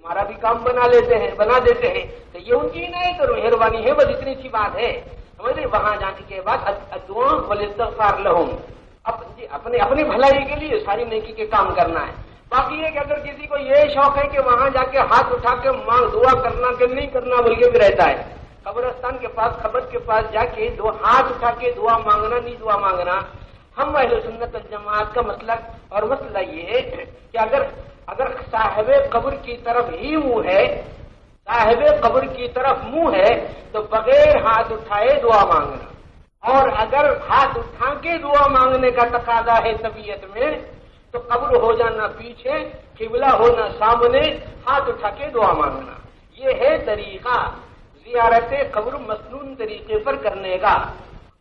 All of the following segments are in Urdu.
ہمارا بھی کام بنا دیتے ہیں تو یہ ان کی عنایت اور مہربانی ہے، بس اتنی سی بات ہے سمجھ رہے۔ وہاں جانے کے بعد الدعاء والاستغفار لہم، اپنی بھلائی کے لیے ساری نیکی کے کام کرنا ہے۔ باقی یہ کہ اگر کسی کو یہ شوق ہے کہ وہاں جا کے ہاتھ اٹھا کے دعا کرنا کہ نہیں کرنا بلکہ بھی رہتا ہے، قبرستان کے پاس قبر کے پاس جا کے دو ہاتھ اٹھا کے دعا مانگنا نہیں دعا مانگنا، ہم اہل سنت والجماعت کا مسلک اور مسئلہ یہ ہے کہ اگر صاحب قبر کی طرف ہی منہ ہے، صاحب قبر کی طرف منہ ہے تو بغیر ہاتھ اٹھائے دعا مانگنا، اور اگر ہاتھ اٹھا کے دعا مانگنے کا تقاضا ہے طبیعت میں تو قبر ہو جانا پیچھے، قبلہ ہونا سامنے، ہاتھ اٹھا کے دعا مانگنا۔ یہ ہے طریقہ زیارت قبر مسنون طریقے پر کرنے کا۔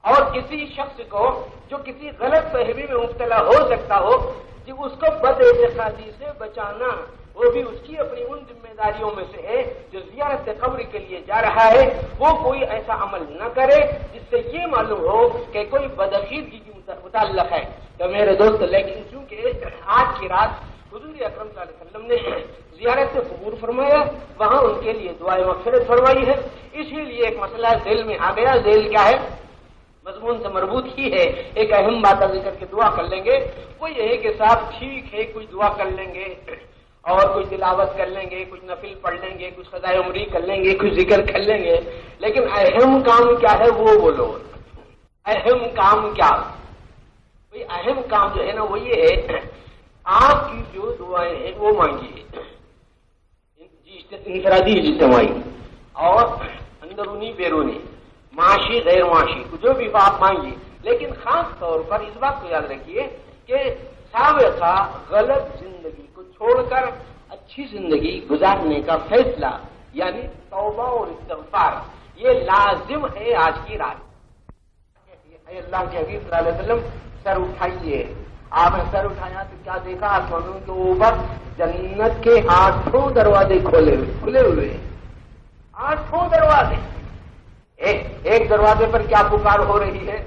اور کسی شخص کو جو کسی غلط فہمی میں مبتلا ہو سکتا ہو کہ اس کو بد اعتقادی سے بچانا، وہ بھی اس کی اپنی ان ذمہ داریوں میں سے ہے۔ جو زیارت قبر کے لیے جا رہا ہے وہ کوئی ایسا عمل نہ کرے جس سے یہ معلوم ہو کہ کوئی بدعقیدگی کی متعلق ہے۔ تو میرے دوست، لیکن چونکہ آج کی رات حضور اکرم صلی اللہ علیہ وسلم نے زیارت قبور فرمایا، وہاں ان کے لیے دعائے مغفرت فرمائی ہے، اسی لیے ایک مسئلہ ذیل میں آ گیا۔ ذیل کیا ہے؟ مضمون سے مربوط ہی ہے، ایک اہم بات ذکر کے دعا کر لیں گے۔ وہ یہ ہے کہ صاحب ٹھیک ہے کوئی دعا کر لیں گے اور کوئی تلاوت کر لیں گے، کچھ نفل پڑھ لیں گے، کچھ قضائے عمری کر لیں گے، کچھ ذکر کر لیں گے، لیکن اہم کام کیا ہے وہ بولو۔ اہم کام کیا؟ بھئی اہم کام جو ہے نا وہ یہ ہے آپ کی جو دعائیں ہیں وہ مانگیے، انفرادی اجتماعی اور اندرونی بیرونی، معاشی غیر معاشی، جو بھی آپ مانگیے، لیکن خاص طور پر اس بات کو یاد رکھیے کہ سابقہ غلط زندگی کو چھوڑ کر اچھی زندگی گزارنے کا فیصلہ یعنی توبہ اور استغفار یہ لازم ہے آج کی رات۔ اے اللہ کے حبیب صلی اللہ علیہ وسلم سر اٹھائیے، آپ نے سر اٹھایا تو کیا دیکھا؟ آسمانوں کے اوپر جنت کے 8 دروازے کھلے ہوئے، 8 دروازے۔ ایک دروازے پر کیا پکار ہو رہی ہے؟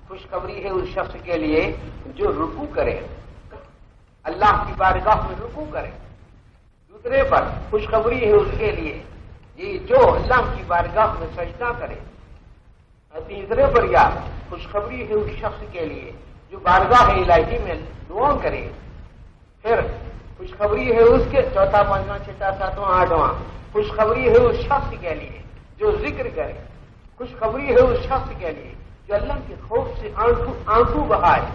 خوشخبری ہے اس شخص کے لیے جو رکوع کرے، اللہ کی بارگاہ میں رکوع کرے۔ دوسرے پر خوشخبری ہے اس کے لیے جو اللہ کی بارگاہ میں سجدہ کرے۔ تیسرے پر یا خوشخبری ہے اس شخص کے لیے جو بارگاہ الہی میں دعا کرے۔ پھر خوشخبری ہے اس کے چوتھا، پانچواں، چھٹا، ساتواں، آٹھواں، خوشخبری ہے اس شخص کے لیے جو ذکر کرے۔ خوشخبری ہے اس شخص کے لیے جو اللہ کے خوف سے آنسو بہائے۔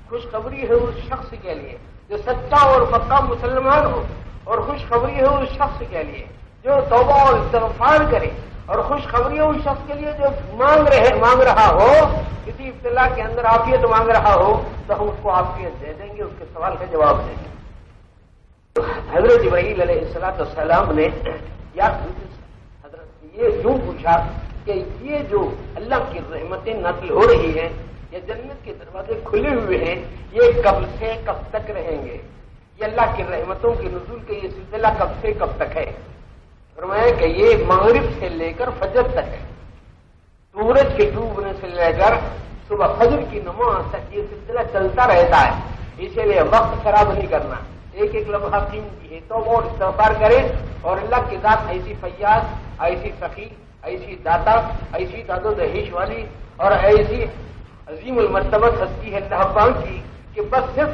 خوشخبری ہے اس شخص کے لیے جو سچا اور پکا مسلمان ہو، اور خوشخبری ہے اس شخص کے لیے جو توبہ اور استغفار کرے، اور خوشخبری ہے اس شخص کے لیے جو مانگ رہا ہو، کسی ابتلا کے اندر عافیت مانگ رہا ہو تو ہم اس کو عافیت دے دیں گے، اس کے سوال کا جواب دیں گے۔ حضرت جبرائیل علیہ السلام نے یا حضرت یہ یوں پوچھا کہ یہ جو اللہ کی رحمتیں نازل ہو رہی ہیں، یہ جنت کے دروازے کھلے ہوئے ہیں، یہ کب سے کب تک رہیں گے؟ یہ اللہ کی رحمتوں کے نزول کا یہ سلسلہ کب سے کب تک ہے؟ فرمایا کہ یہ مغرب سے لے کر فجر تک ہے، سورج کے ڈوبنے سے لے کر صبح فجر کی نماز تک یہ سلسلہ چلتا رہتا ہے، اسی لیے وقت خراب نہیں کرنا، ایک ایک لمحہ قیمتی ہے۔ توبہ اور استغفار کرے اور اللہ کی ذات ایسی فیاض، ایسی سخی، ایسی داتا، ایسی داد و دہیش والی اور ایسی عظیم المرتبہ ہستی ہے اللہ پاک کی کہ بس صرف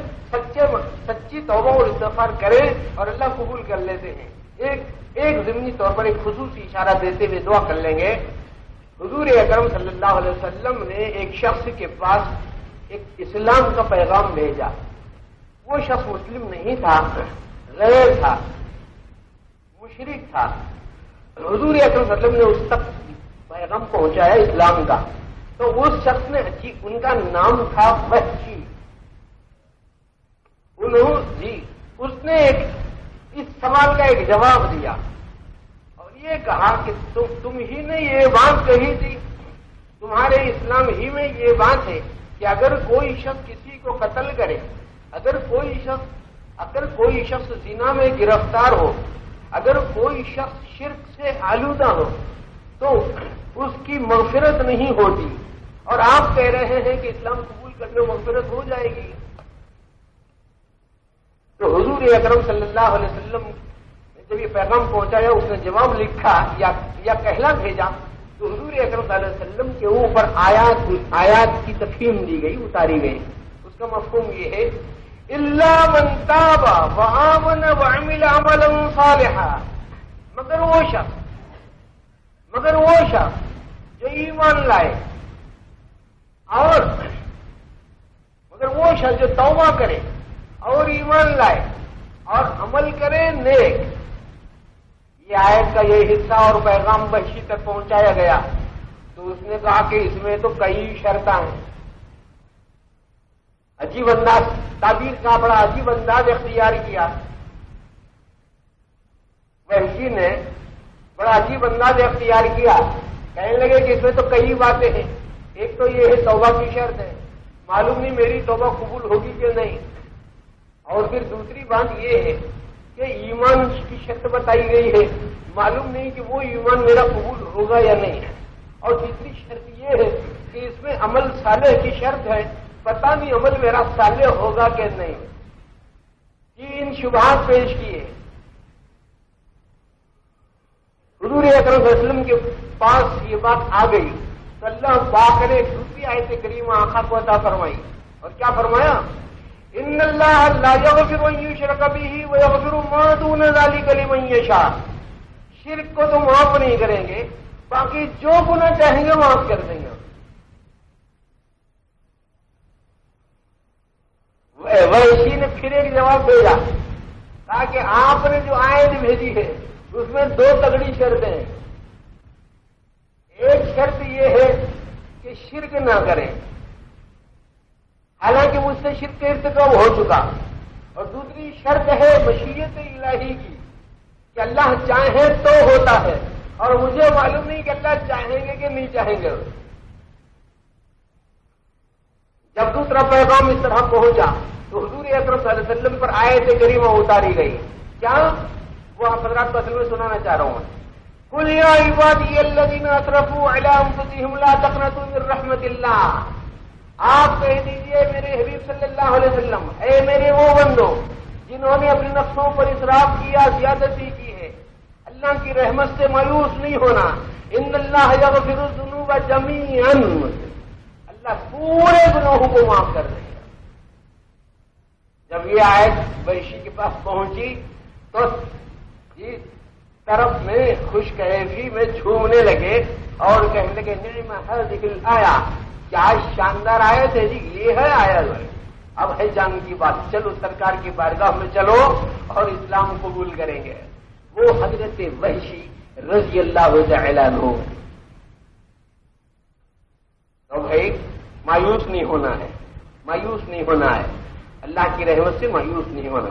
سچی توبہ اور استغفار کرے اور اللہ قبول کر لیتے ہیں۔ ایک ضمنی طور پر ایک خصوصی اشارہ دیتے ہوئے دعا کر لیں گے۔ حضور اکرم صلی اللہ علیہ وسلم نے ایک شخص کے پاس ایک اسلام کا پیغام بھیجا۔ وہ شخص مسلم نہیں تھا، غیر تھا، مشرک تھا۔ حضور اکرم صلی اللہ علیہ وسلم نے اس تک پیغام پہنچایا اسلام کا، تو اس شخص نے ان کا نام تھا وحشی۔ اس نے اس سوال کا ایک جواب دیا اور یہ کہا کہ تم ہی نے یہ بات کہی تھی، تمہارے اسلام ہی میں یہ بات ہے کہ اگر کوئی شخص کسی کو قتل کرے، اگر کوئی شخص زنا میں گرفتار ہو، اگر کوئی شخص شرک سے آلودہ ہو تو اس کی مغفرت نہیں ہوتی، اور آپ کہہ رہے ہیں کہ اسلام قبول کرنے مغفرت ہو جائے گی۔ تو حضور اکرم صلی اللہ علیہ وسلم نے جب یہ پیغام پہنچایا اس نے جواب لکھا یا کہلا بھیجا تو حضور اکرم صلی اللہ علیہ وسلم کے اوپر آیات کی تفہیم دی گئی، اتاری گئی۔ اس کا مفہوم یہ ہے الا من تاب وآمن وعمل عملا صالحا، مگر وہ شخص جو ایمان لائے اور مگر وہ شخص جو توبہ کرے اور ایمان لائے اور عمل کرے نیک۔ یہ آیت کا یہ حصہ اور پیغام وحشی تک پہنچایا گیا تو اس نے کہا کہ اس میں تو کئی شرطیں ہیں۔ عجیب انداز تعبیر کا بڑا عجیب انداز اختیار کیا وحشی نے، بڑا عجیب انداز اختیار کیا، کہنے لگے کہ اس میں تو کئی باتیں ہیں۔ ایک تو یہ ہے توبہ کی شرط ہے، معلوم نہیں میری توبہ قبول ہوگی کہ نہیں، اور پھر دوسری بات یہ ہے کہ ایمان کی شرط بتائی گئی ہے، معلوم نہیں کہ وہ ایمان میرا قبول ہوگا یا نہیں ہے، اور تیسری شرط یہ ہے کہ اس میں عمل صالح کی شرط ہے، پتہ نہیں عمل میرا صالح ہوگا کہ نہیں۔ تین شبہات پیش کیے۔ حضور اکرم صلی اللہ علیہ وسلم کے پاس یہ بات آ گئی تو اللہ پاک نے دوسری آیت کریمہ آقا کو عطا فرمائی، اور کیا فرمایا؟ ان اللہ لا یغفر ان یشرک بہ ویغفر ما دون ذلک لمن یشاء۔ شرک کو تو معاف نہیں کریں گے، باقی جو گناہ چاہیں گے معاف کر دیں گے۔ وحشی نے پھر ایک جواب بھیجا، کہا کہ آپ نے جو آیت بھیجی ہے اس میں دو تگڑی شرطیں ہیں۔ ایک شرط یہ ہے کہ شرک نہ کریں، حالانکہ مجھ سے شرک کا ارتکاب ہو چکا، اور دوسری شرط ہے مشیت الہی کی کہ اللہ چاہے تو ہوتا ہے، اور مجھے معلوم نہیں کہ اللہ چاہیں گے کہ نہیں چاہیں گے۔ جب دوسرا پیغام اس طرح پہنچا تو حضور اکرم صلی اللہ علیہ وسلم پر آیت کریمہ اتاری گئی۔ کیا؟ وہ آپ حضرات کو اصل میں سنانا چاہ رہا ہوں۔ قل یا عبادی الذین اسرفوا علی انفسہم لا تقنطوا من رحمت اللہ۔ آپ کہہ دیجئے میرے حبیب صلی اللہ علیہ وسلم، اے میرے وہ بندو جنہوں نے اپنے نفسوں پر اسراف کیا، زیادتی کی ہے، اللہ کی رحمت سے مایوس نہیں ہونا۔ ان اللہ یغفر الذنوب جمیعا، اللہ پورے گناہوں کو معاف کر دے گا۔ جب یہ آیت وحشی کے پاس پہنچی تو طرف میں خوش کیفی میں جھومنے لگے اور کہنے لگے نعم ہذہ الآیہ، کیا شاندار آیت ہے جی، یہ ہے آیت، اب ہے جان کی بات، چلو سرکار کی بارگاہ میں چلو اور اسلام قبول کریں گے۔ وہ حضرت وحشی رضی اللہ تعالی عنہ۔ تو بھائی مایوس نہیں ہونا ہے، مایوس نہیں ہونا ہے، اللہ کی رحمت سے مایوس نہیں ہونا،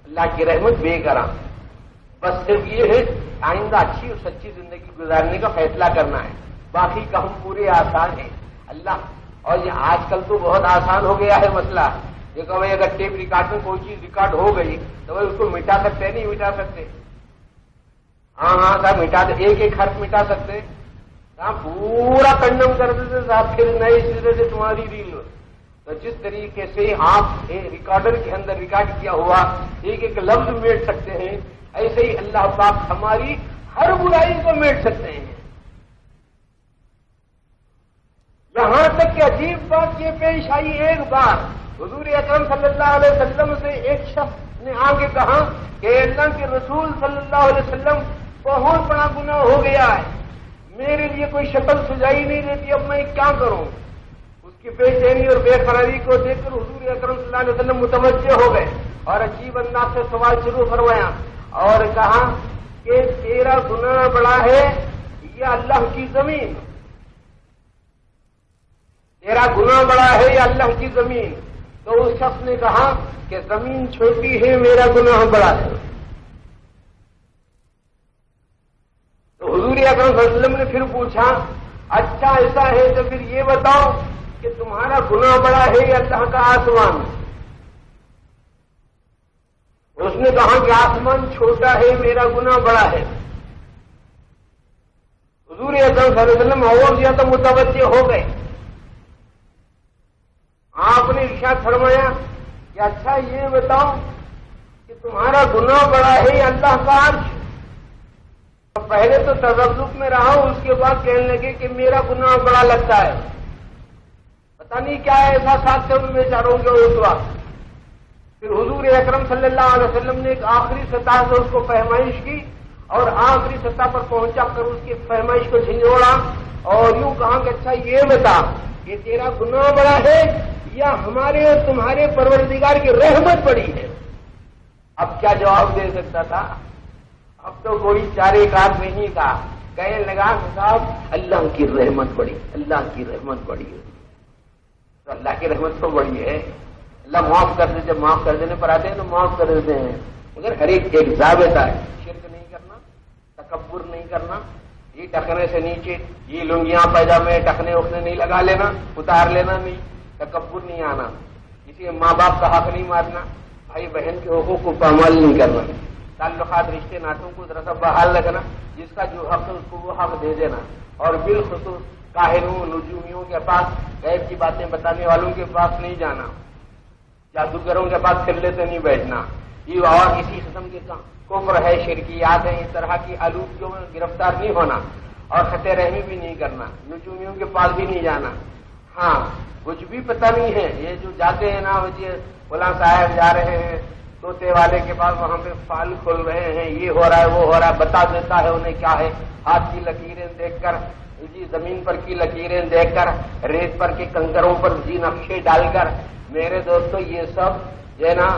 اللہ کی رحمت بے کرا، بس صرف یہ ہے آئندہ اچھی اور سچی زندگی گزارنے کا فیصلہ کرنا ہے، باقی کام پورے آسان ہیں اللہ۔ اور یہ آج کل تو بہت آسان ہو گیا ہے مسئلہ، یہ کہ بھائی اگر ٹیپ ریکارڈ میں کوئی چیز ریکارڈ ہو گئی تو بھائی اس کو مٹا سکتے نہیں مٹا سکتے؟ ہاں صاحب مٹا دے، ایک حرف مٹا سکتے، ہاں پورا کنڈم کر دیتے صاحب، پھر نئے سرے سے تمہاری ریل۔ تو جس طریقے سے آپ ریکارڈر کے اندر ریکارڈ کیا ہوا ایک لفظ میٹ سکتے ہیں، ایسے ہی اللہ پاک ہماری ہر برائی کو میٹ سکتے ہیں۔ یہاں تک کہ عجیب بات یہ پیش آئی، ایک بار حضور اکرم صلی اللہ علیہ وسلم سے ایک شخص نے آ کے کہا کہ اللہ کے رسول صلی اللہ علیہ وسلم بہت بڑا گناہ ہو گیا ہے، میرے لیے کوئی شکل سجائی نہیں دیتی، اب میں کیا کروں؟ اس کی بے چینی اور بے قراری کو دیکھ کر حضور اکرم صلی اللہ علیہ وسلم متوجہ ہو گئے اور عجیب انداز سے سوال شروع فرمایا اور کہا کہ تیرا گناہ بڑا ہے یا اللہ کی زمین؟ تیرا گناہ بڑا ہے یا اللہ کی زمین؟ تو اس شخص نے کہا کہ زمین چھوٹی ہے، میرا گناہ بڑا ہے۔ تو حضور اکرم صلی اللہ علیہ وسلم نے پھر پوچھا اچھا ایسا ہے تو پھر یہ بتاؤ کہ تمہارا گناہ بڑا ہے یا اللہ کا آسمان؟ اس نے کہا کہ آسمان چھوٹا ہے، میرا گناہ بڑا ہے۔ حضور اکرم صلی اللہ علیہ وسلم اور زیادہ متوجہ ہو گئے، آپ نے ارشاد فرمایا کہ اچھا یہ بتاؤ کہ تمہارا گناہ بڑا ہے یا اللہ کا عرش؟ پہلے تو تذبذب میں رہا ہوں، اس کے بعد کہنے لگے کہ میرا گناہ بڑا لگتا ہے. پتہ نہیں کیا ایسا ساتھ سے ان بیچاروں کے اس وقت. پھر حضور اکرم صلی اللہ علیہ وسلم نے ایک آخری سطح سے اس کو فہمائش کی اور آخری سطح پر پہنچا کر اس کی فہمائش کو جھنجھوڑا اور یوں کہا کہ اچھا یہ بتا کہ تیرا گناہ بڑا ہے یا ہمارے اور تمہارے پروردگار کی رحمت بڑی ہے؟ اب کیا جواب دے سکتا تھا؟ اب تو کوئی چارے کار نہیں تھا. کہنے لگا صاحب اللہ کی رحمت بڑی، اللہ کی رحمت بڑی ہے. تو اللہ کی رحمت تو بڑی ہے، اللہ معاف کر دے. جب معاف کر دینے پر آتے ہیں تو معاف کر دیتے ہیں، مگر ہر ایک ضابطہ ہے. شرک نہیں کرنا، تکبر نہیں کرنا، یہ ٹکنے سے نیچے یہ لنگیاں پیجامے ٹکنے اٹھنے نہیں لگا لینا، اتار لینا نہیں، تکبر نہیں آنا، کسی ماں باپ کا حق نہیں مارنا، بھائی بہن کے حقوق کو پامال نہیں کرنا، تعلقات رشتے ناطوں کو ذرا سا بحال رکھنا، جس کا جو حق ہے اس کو وہ حق دے دینا، اور بالخصوص کاہنوں نجومیوں کے پاس، غیب کی باتیں بتانے والوں کے پاس نہیں جانا، جادوگروں کے پاس کلے سے نہیں بیٹھنا. یہ اور اسی قسم کے کفر ہے، شرکیات ہیں، اس طرح کی آلودگیوں میں گرفتار نہیں ہونا اور خط رحمی بھی نہیں کرنا، نجومیوں کے پاس بھی نہیں جانا. ہاں کچھ بھی پتہ نہیں ہے، یہ جو جاتے ہیں نا فلاں صاحب جا رہے ہیں طوطے والے کے پاس، وہاں پہ پھال کھول رہے ہیں، یہ ہو رہا ہے وہ ہو رہا ہے، بتا دیتا ہے انہیں کیا ہے. ہاتھ کی لکیریں دیکھ کر جی، زمین پر کی لکیریں دیکھ کر، ریت پر کے کنکروں پر جی نقشے ڈال کر. میرے دوستو یہ سب جو ہے نا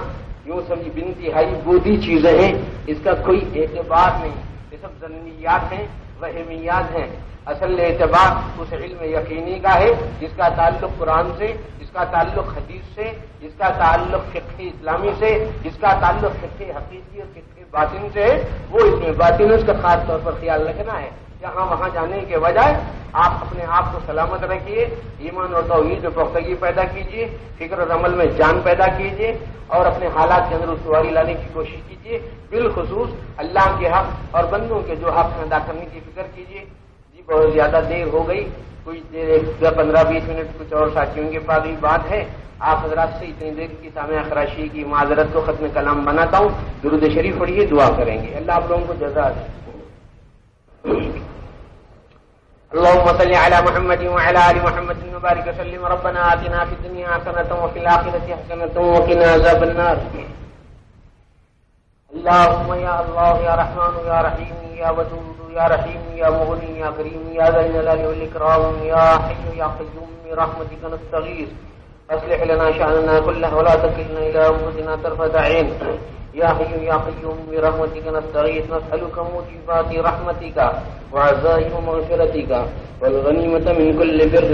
یوں سمجھ بنتہائی بودھی چیزیں ہیں، اس کا کوئی اعتبار نہیں. یہ سب ظنیات ہیں، وہمیات ہیں. اصل اعتبار اس علم یقینی کا ہے جس کا تعلق قرآن سے، جس کا تعلق حدیث سے، جس کا تعلق فقہ اسلامی سے، جس کا تعلق فقہ حقیقی اور فقہ باطن سے ہے. وہ اس میں باطن اس کا خاص طور پر خیال رکھنا ہے. جہاں وہاں جانے کے بجائے آپ اپنے آپ کو سلامت رکھیے، ایمان اور توحید میں پختگی پیدا کیجیے، فکر اور عمل میں جان پیدا کیجیے اور اپنے حالات کے اندر استواری لانے کی کوشش کیجیے. بالخصوص اللہ کے حق اور بندوں کے جو حق ادا کرنے کی فکر کیجیے. جی بہت زیادہ دیر ہو گئی، کچھ دیر 15-20 منٹ کچھ اور ساتھیوں کے پاس بھی بات ہے. آپ حضرات سے اتنی دیر کی سامع خراشی کی معذرت کو ختم کلام بناتا ہوں. درود شریف پڑھیے، دعا کریں گے. اللہ آپ لوگوں کو جزا دے. اللهم صل على محمد وعلى آل محمد وبارك وسلم. ربنا آتنا في الدنيا حسنة وفي الآخرة حسنة وقنا عذاب النار. اللهم يا الله يا رحمن يا رحيم يا ودود يا رحيم يا مغني يا كريم يا ذا الجلال والإكرام يا حي يا قيوم برحمتك نستغيث. أصلح لنا شأننا كله ولا تكلنا إلى أنفسنا طرفة عين. يا حي يا قيوم برحمتك نستغيث. نسألك موجبات رحمتك وعزائم مغفرتك والغنيمة من كل بر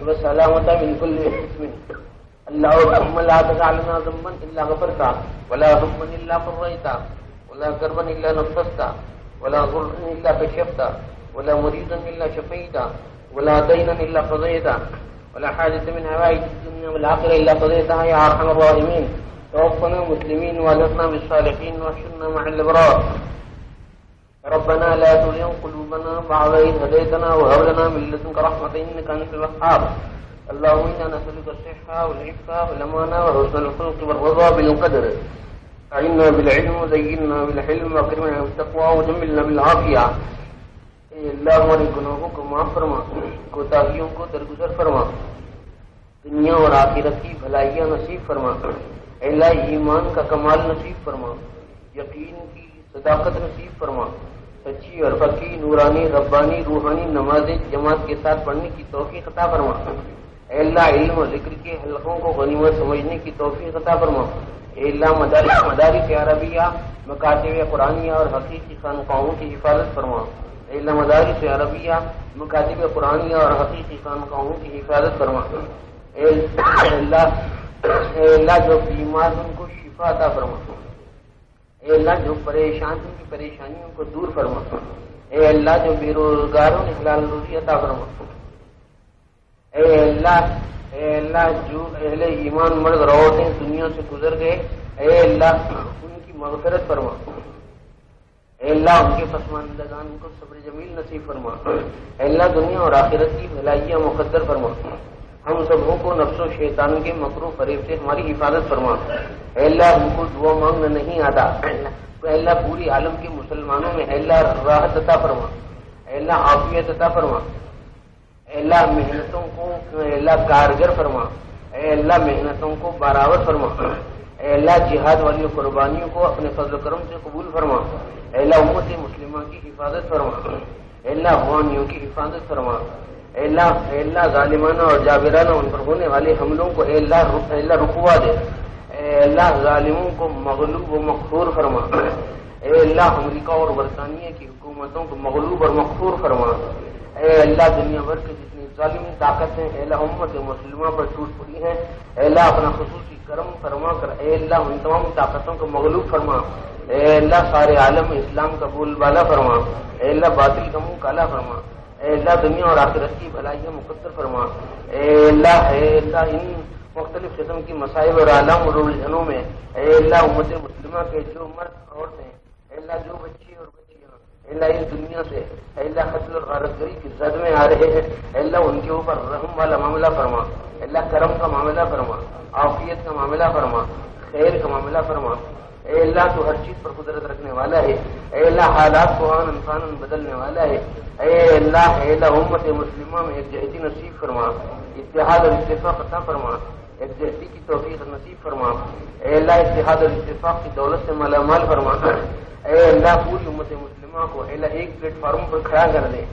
والسلامة من كل إثم. اللهم لا تدع لنا ذنبا إلا غفرته ولا هما إلا فرجته ولا كربا إلا نفسته ولا ضرا إلا كشفته ولا مريضا إلا شفيته ولا دينا إلا قضيته ولا حاجة من حوائج الدنيا والآخرة إلا قضيتها يا أرحم الراحمين. توفنا مسلمين والحقنا بالصالحين واحشرنا مع الأبرار. ربنا لا تزغ قلوبنا بعد إذ هديتنا وهب لنا من لدنك رحمة إنك أنت الوهاب. اللهم إنا نسألك الصحة والعفة والأمانة وحسن الخلق والرضا بالقدر. أعنا بالعلم وزينا بالحلم وأكرمنا بالتقوى وجملنا بالعافية. اے اللہ ہمارے گناہوں کو معاف فرما، کوتاہیوں کو درگزر فرما، دنیا اور آخرت کی بھلائیاں نصیب فرما. اے اللہ ایمان کا کمال نصیب فرما، یقین کی صداقت نصیب فرما، سچی اور پکی نورانی ربانی روحانی نمازیں جماعت کے ساتھ پڑھنے کی توفیق عطا فرما. اے اللہ علم و ذکر کے حلقوں کو غنیمت سمجھنے کی توفیق عطا فرما. اے اللہ مدارس عربیہ، مکاتب قرآنیہ اور حقیقی خانقاہوں کی حفاظت فرما. اے اللہ مدارس عربیہ، مکاتب قرآنیہ اور حقیقی خانقاہوں کی حفاظت فرما. اے اللہ جو بیمار ان کو شفا عطا فرما. اے اللہ جو پریشان ان کی پریشانیوں کو دور فرما. اے اللہ جو بے روزگاروں نے حلال روزی عطا فرما. اے اللہ جو اہل ایمان مرد عورتیں دنیا سے گزر گئے، اے اللہ ان کی مغفرت فرما. اے اللہ ان کے پسماندگان کو صبر جمیل نصیب فرما. اے اللہ دنیا اور آخرت کی بھلائیاں مقدر فرما. ہم سبوں کو نفس و شیطان کے مکر و فریب سے ہماری حفاظت فرما. اے اللہ ہم کو دعا مانگنا نہیں آتا. اے اللہ پوری عالم کے مسلمانوں میں اے اللہ راحت عطا فرما. اے اللہ عافیت عطا فرما. اے اللہ محنتوں کو اے اللہ کارگر فرما. اے اللہ محنتوں کو برابر فرما. اے اللہ جہاد والی قربانیوں کو اپنے فضل و کرم سے قبول فرما. اے اللہ امت مسلمہ کی حفاظت فرما. اے اللہ افغانیوں کی حفاظت فرما. اے اللہ ظالمانہ اور جابرانہ ان پر ہونے والے حملوں کو اے اللہ رکوا دے. اے اللہ ظالموں کو مغلوب و مقہور فرما. اے اللہ امریکہ اور برطانیہ کی حکومتوں کو مغلوب اور مقہور فرما. اے اللہ دنیا بھر کے جتنی ظالمی طاقتیں اے اللہ امت مسلمہ پر ٹوٹ پڑی ہیں اے اللہ اپنا خصوصی کرم فرما کر اے اللہ ان تمام طاقتوں کو مغلوب فرما. اے اللہ سارے عالم اسلام کا بول بالا فرما. اے اللہ باطل کا منہ کالا فرما. اے اللہ دنیا اور آخرت کی بھلائیاں مقدر فرما. اے اللہ ان مختلف قسم کی مصائب اور عالم اور الجھنوں میں اے اللہ امت مسلمہ کے جو مرد عورتیں اے اللہ جو بچی اور بچیاں اے اللہ اس دنیا سے اے اللہ قتل اور غارت گری کی زد میں آ رہے ہیں اے اللہ ان کے اوپر رحم والا معاملہ فرما. اے اللہ کرم کا معاملہ فرما. عافیت کا معاملہ فرما. خیر کا معاملہ فرما. اے اللہ تو ہر چیز پر قدرت رکھنے والا ہے. اے اللہ حالات کو آن فان بدلنے والا ہے. اے اللہ امت مسلمہ میں ایک جہتی نصیب فرما. اتحاد اور اتفاق عطا فرما. ایک جہتی کی توفیق نصیب فرما. اے اللہ اتحاد اور اتفاق کی دولت سے مالا مال فرما. اے اللہ پوری امت مسلمہ کو اے اللہ ایک پلیٹ فارم پر کھڑا کر دے.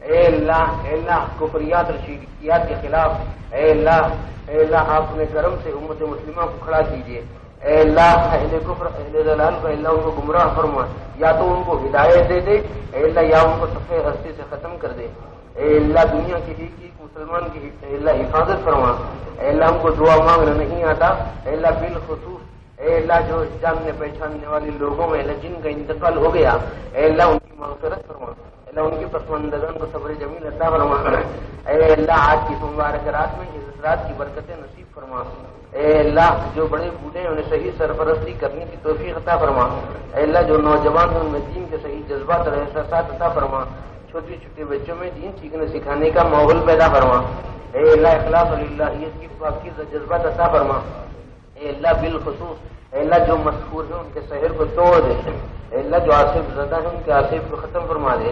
اے اللہ کفریات اور شرکیات کے خلاف اے اللہ آپ اپنے کرم سے امت مسلمہ کو کھڑا کیجیے. اے اللہ اہل کفر اہل ضلال کو اللہ ان کو گمراہ فرما. یا تو ان کو ہدایت دے دے اے اللہ یا ان کو صفحہ ہستی سے ختم کر دے. اے اللہ دنیا کی ایک مسلمان کی اے اللہ حفاظت فرما. اے اللہ ہم کو دعا مانگنا نہیں آتا. اے اللہ بالخصوص اے اللہ جو جاننے پہچاننے والے لوگوں میں جن کا انتقال ہو گیا اے اللہ ان کی مغفرت فرما. اے اللہ ان کی پسماندگان کو صبر جمیل عطا فرما. اے اللہ آج کی مبارک رات میں اس رات کی برکتیں نصیب فرما. اے اللہ جو بڑے بوڑھے ہیں انہیں صحیح سرپرستی کرنے کی توفیق عطا فرما. اے اللہ جو نوجوان ہیں ان میں دین کے صحیح جذبات اور احساسات عطا فرما. چھوٹے چھوٹے بچوں میں دین سیکھنے سکھانے کا ماحول پیدا فرما. اے اللہ اخلاص للہیت کی پاکیزہ جذبات عطا فرما. اے اللہ بالخصوص اے اللہ جو مسحور ہیں ان کے سحر کو توڑ دے. اے اللہ جو آصف زدہ ہیں ان کے آصف کو ختم فرما دے.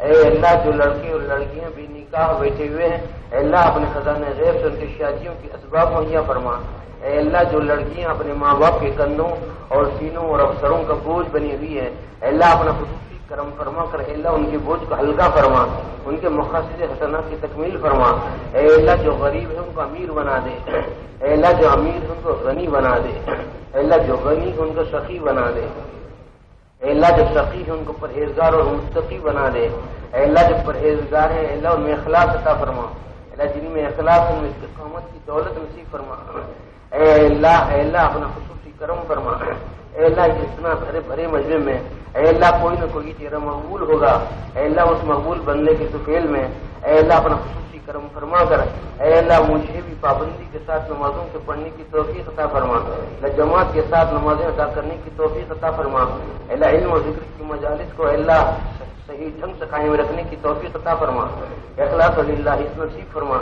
اے اللہ جو لڑکے اور لڑکیاں بے نکاح بیٹھے ہوئے ہیں اے اللہ اپنے خزانے غیب سے ان کی شادیوں کی اسباب مہیا فرما. اے اللہ جو لڑکیاں اپنے ماں باپ کے کندھوں اور سینوں اور افسروں کا بوجھ بنی ہوئی ہے اے اللہ اپنا خصوصی کرم فرما کر اے اللہ ان کے بوجھ کو ہلکا فرما. ان کے مقاصد حسنات کی تکمیل فرما. اے اللہ جو غریب ہے ان کو امیر بنا دے. اے اللہ جو امیر ہے ان کو غنی بنا دے. اے اللہ جو غنی ہے ان کو سخی بنا دے. اے اللہ جو سخی ہے ان کو پرہیزگار اور متقی بنا دے. اے اللہ جو پرہیزگار ہے اے اللہ ان میں اخلاص عطا فرما. اے اللہ جن میں اخلاص ان میں استقامت کی دولت نصیب فرما. اے اللہ اپنا خصوصی کرم فرما. اے اللہ جتنا بھرے مجمع میں اے اللہ کوئی نہ کوئی تیرا مقبول ہوگا. اے اللہ اس مقبول بندے کے سفیل میں اے اللہ اپنا خصوصی کرم فرما کر اے اللہ مجھے بھی پابندی کے ساتھ نمازوں کے پڑھنے کی توفیق عطا فرما. اللہ جماعت کے ساتھ نمازیں ادا کرنے کی توفیق عطا فرما. اے اللہ علم و ذکر کی مجالس کو اے اللہ صحیح ڈھنگ سے قائم رکھنے کی توفیق عطا فرما. اخلاص للہ نصیب فرما.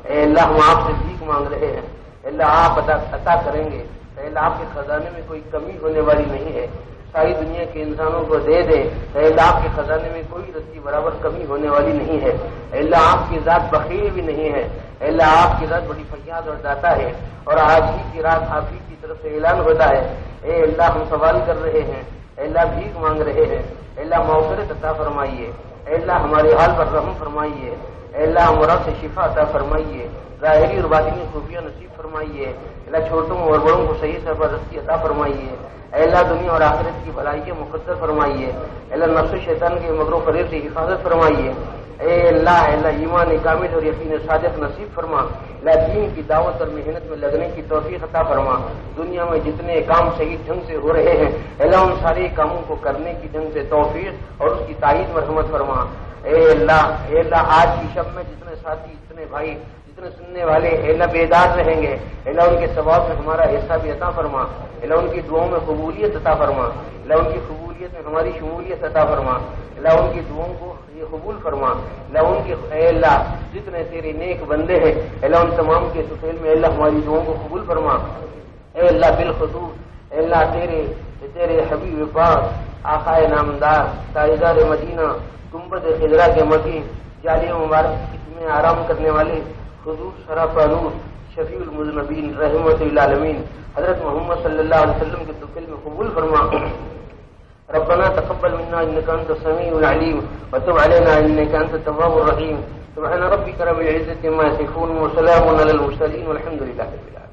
اے اللہ ہم آپ سے بھیک مانگ رہے ہیں. اے اللہ آپ عطا کریں گے. اے اللہ آپ کے خزانے میں کوئی کمی ہونے والی نہیں ہے. ساری دنیا کے انسانوں کو دے دے. اے اللہ آپ کے خزانے میں کوئی رسی برابر کمی ہونے والی نہیں ہے. اے اللہ آپ کی ذات بخیل بھی نہیں ہے. اے اللہ آپ کی ذات بڑی فیاض اور داتا ہے. اور آج ہی کی رات آپ ہی کی طرف سے اعلان ہوتا ہے. اے اللہ ہم سوال کر رہے ہیں. اے اللہ بھیک مانگ رہے ہیں. اے اللہ مغفرت عطا فرمائیے. اے اللہ ہمارے حال پر رحم فرمائیے. اے اللہ امراض سے شفا عطا فرمائیے. ظاہری اور باطنی خوبیاں نصیب فرمائیے. اللہ چھوٹوں اور بڑوں کو صحیح سرپرستی عطا فرمائیے. اے اللہ دنیا اور آخرت کی بھلائیاں مقدر فرمائیے. اے اللہ نفس شیطان کے مکر و فریب سے حفاظت فرمائیے. اے اللہ ایمان کامل اور یقین صادق نصیب فرما. اللہ دین کی دعوت اور محنت میں لگنے کی توفیق عطا فرما. دنیا میں جتنے کام صحیح ڈھنگ سے ہو رہے ہیں اللہ ان سارے کاموں کو کرنے کی ڈھنگ سے توفیق اور اس کی تائید مرحمت فرما. اے اللہ آج کی شب میں جتنے ساتھی جتنے بھائی جتنے سننے والے اللہ بیدار رہیں گے اللہ ان کے ثواب میں ہمارا حصہ بھی عطا فرما. اللہ ان کی دعاؤں میں قبولیت عطا فرما. اللہ ان کی قبولیت میں ہماری شمولیت عطا فرما. اللہ ان کی دعاؤں کو یہ قبول فرما. اللہ ان کی جتنے تیرے نیک بندے ہیں اللہ ان تمام کے سفیل میں اللہ ہماری دعاؤں کو قبول فرما. اے اللہ بالخصوص اے اللہ تیرے حبیب پاک آقائے نامدار تاجدار مدینہ گنبد خضرا کے مکین جالیہ مبارک میں آرام کرنے والے حضور شرف نور شفیع المذنبین رحمت للعالمین حضرت محمد صلی اللہ علیہ وسلم کے دفل میں قبول فرما. ربنا تقبل منا انك انت السميع العليم وتب علينا انك انت التواب الرحيم. سبحان ربك رب العزة عما يصفون وسلام على المرسلين والحمد لله رب العالمين.